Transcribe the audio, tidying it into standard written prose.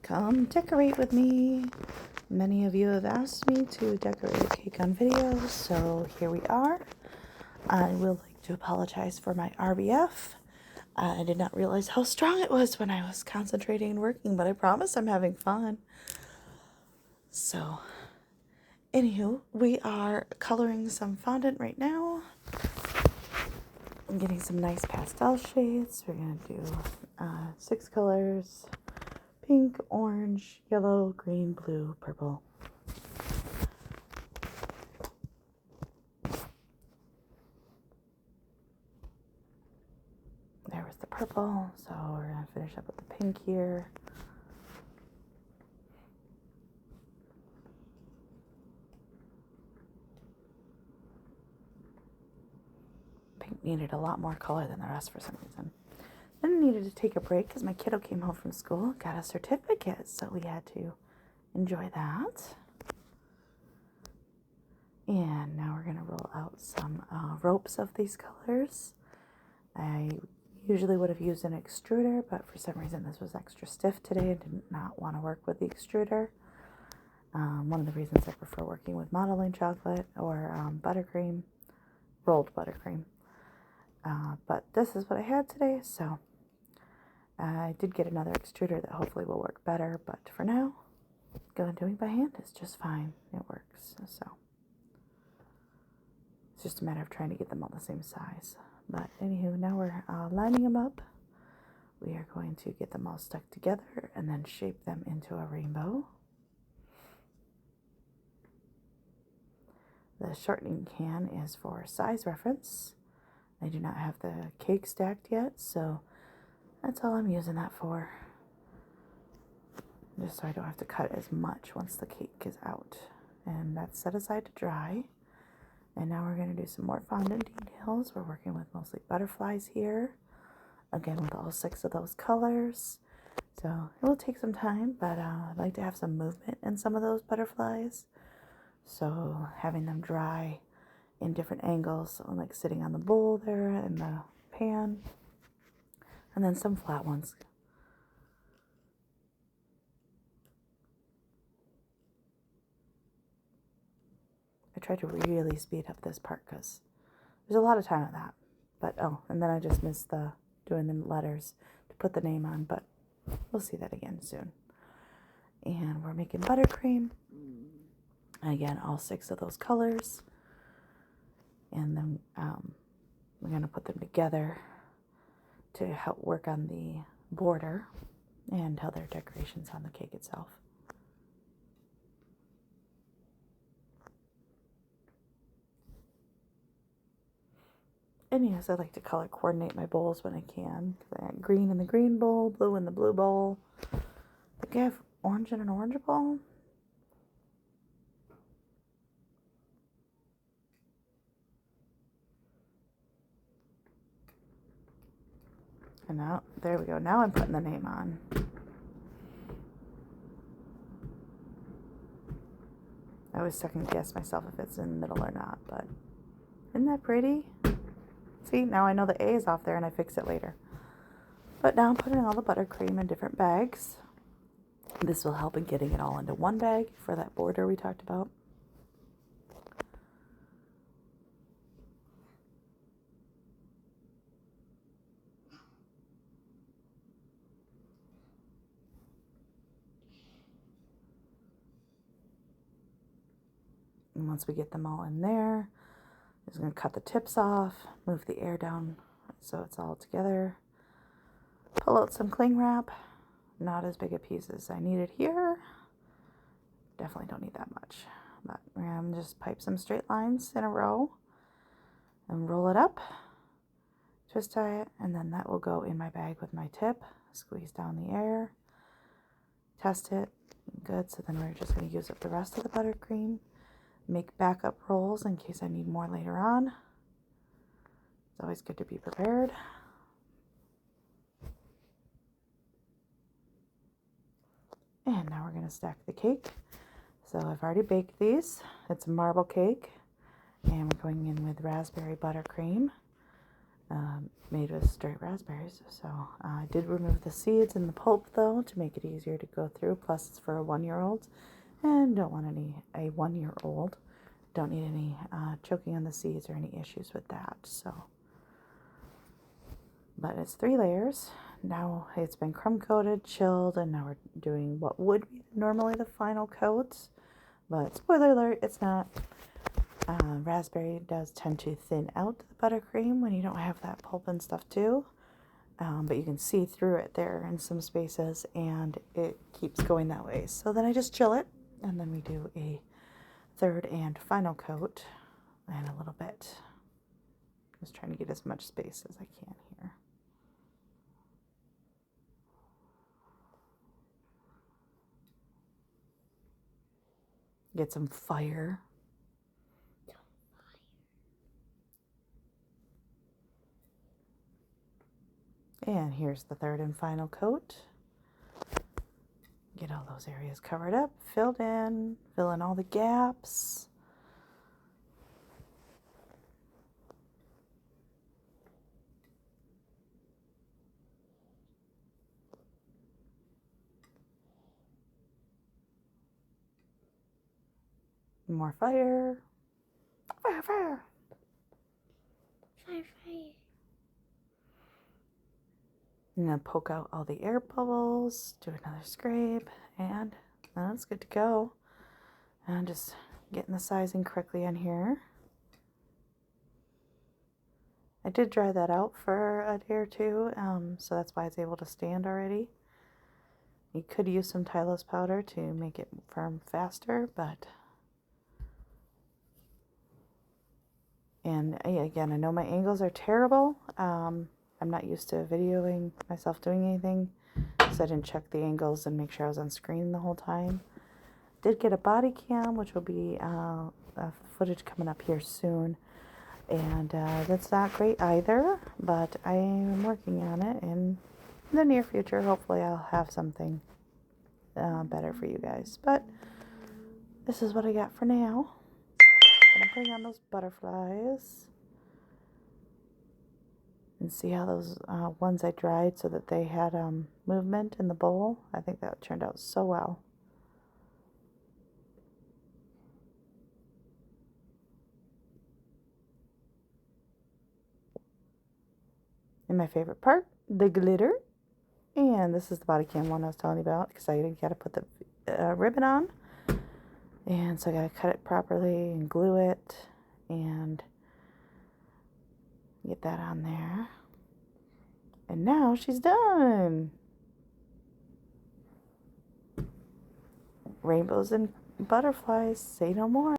Come decorate with me. Many of you have asked me to decorate a cake on video, so here we are. I would like to apologize for my RBF. I did not realize how strong it was when I was concentrating and working, but I promise I'm having fun. So, anywho, we are coloring some fondant right now. I'm getting some nice pastel shades. We're going to do 6 colors: pink, orange, yellow, green, blue, purple. There was the purple, so we're going to finish up with the pink here. Pink needed a lot more color than the rest for some reason. Then I needed to take a break because my kiddo came home from school, got a certificate, so we had to enjoy that. And now we're going to roll out some ropes of these colors. I usually would have used an extruder, but for some reason this was extra stiff today and did not want to work with the extruder. One of the reasons I prefer working with modeling chocolate or buttercream, rolled buttercream. But this is what I had today, so I did get another extruder that hopefully will work better, but for now, going doing by hand is just fine. It works, so it's just a matter of trying to get them all the same size. But anywho, now we're lining them up. We are going to get them all stuck together and then shape them into a rainbow. The shortening can is for size reference. I do not have the cake stacked yet, so that's all I'm using that for. Just so I don't have to cut as much once the cake is out. And that's set aside to dry. And now we're going to do some more fondant details. We're working with mostly butterflies here. Again, with all 6 of those colors. So it will take some time, but I'd like to have some movement in some of those butterflies. So having them dry in different angles, so like sitting on the bowl there in the pan. And then some flat ones. I tried to really speed up this part because there's a lot of time on that. But, and then I just missed doing the letters to put the name on, but we'll see that again soon. And we're making buttercream. Again, all 6 of those colors. And then we're going to put them together to help work on the border and other decorations on the cake itself. And yes, I like to color coordinate my bowls when I can. I got green in the green bowl, blue in the blue bowl. I think I have orange in an orange bowl. And now, there we go. Now I'm putting the name on. I always second guess myself if it's in the middle or not, but isn't that pretty? See, now I know the A is off there and I fix it later. But now I'm putting all the buttercream in different bags. This will help in getting it all into one bag for that border we talked about. And once we get them all in there, I'm just going to cut the tips off, move the air down so it's all together. Pull out some cling wrap. Not as big a piece as I needed here. Definitely don't need that much. But we're going to just pipe some straight lines in a row and roll it up. Twist tie it, and then that will go in my bag with my tip. Squeeze down the air. Test it. Good. So then we're just going to use up the rest of the buttercream. Make backup rolls in case I need more later on. It's always good to be prepared. And now we're going to stack the cake. So I've already baked these. It's a marble cake. And we're going in with raspberry buttercream. made with straight raspberries. So I did remove the seeds and the pulp though to make it easier to go through. Plus it's for a 1-year-old, and don't want a 1-year-old. Don't need any choking on the seeds or any issues with that. So, but it's 3 layers. Now it's been crumb coated, chilled, and now we're doing what would be normally the final coat. But spoiler alert, it's not. Raspberry does tend to thin out the buttercream when you don't have that pulp and stuff too. But you can see through it there in some spaces, and it keeps going that way. So then I just chill it, and then we do a 3rd and final coat and a little bit. Just trying to get as much space as I can here. Get some fire. And here's the 3rd and final coat. Get all those areas covered up, filled in, fill in all the gaps. More fire. Fire, fire. Fire, fire. And then poke out all the air bubbles, do another scrape, and that's good to go. And just getting the sizing correctly on here. I did dry that out for a day or two, so that's why it's able to stand already. You could use some Tylose powder to make it firm faster, but... And again, I know my angles are terrible. I'm not used to videoing myself doing anything, so I didn't check the angles and make sure I was on screen the whole time. Did get a body cam, which will be footage coming up here soon. And that's not great either, but I am working on it. In the near future, hopefully I'll have something better for you guys. But this is what I got for now. I'm going to bring on those butterflies. And see how those ones I dried so that they had movement in the bowl. I think that turned out so well. And my favorite part, the glitter. And this is the body cam one I was telling you about, because I got to put the ribbon on. And so I got to cut it properly and glue it and get that on there. And now she's done. Rainbows and butterflies, say no more.